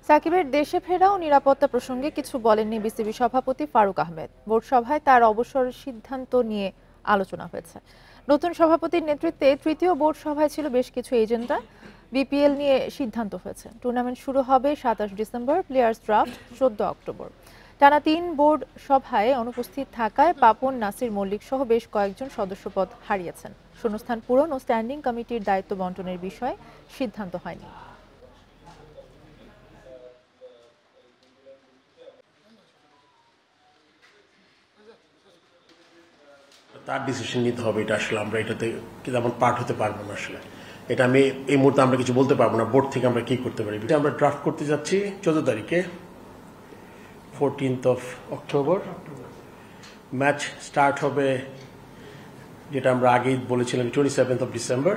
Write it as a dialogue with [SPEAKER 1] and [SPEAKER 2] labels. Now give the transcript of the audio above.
[SPEAKER 1] সাকিবের দেশে ফেরা ও নিরাপত্তা প্রসঙ্গে কিছু বলেননি বিসিবি সভাপতি ফারুক আহমেদ। বোর্ড সভায় তার অবসরের সিদ্ধান্ত নিয়ে আলোচনা হয়েছে। নতুন সভাপতির নেতৃত্বে তৃতীয় বোর্ড সভায় ছিল বেশ কিছু এজেন্ডা। বিপিএল নিয়ে সিদ্ধান্ত হয়েছে। টুর্নামেন্ট শুরু হবে ২৭ ডিসেম্বর, প্লেয়ার্স ড্রাফট ১৪ অক্টোবর। টানা ৩ বোর্ড সভায় অনুপস্থিত থাকায় পাপন, নাসির মল্লিক সহ বেশ কয়েকজন সদস্যপদ হারিয়েছেন। শূন্যস্থান পূরণ ও স্ট্যান্ডিং কমিটির দায়িত্ব বন্টনের বিষয়ে সিদ্ধান্ত হয়নি।
[SPEAKER 2] তার ডিসিশন নিতে হবে। এটা আসলে আমরা এটাতে তেমন পার্ট হতে পারবো না। আসলে এটা আমি এই মুহূর্তে আমরা কিছু বলতে পারবো না। বোর্ড থেকে আমরা কি করতে পারি, আমরা ড্রাফট করতে যাচ্ছি 14 তারিখে, 14th of October। Match start হবে, যেটা আমরা আগেই বলেছিলাম, 27th of December।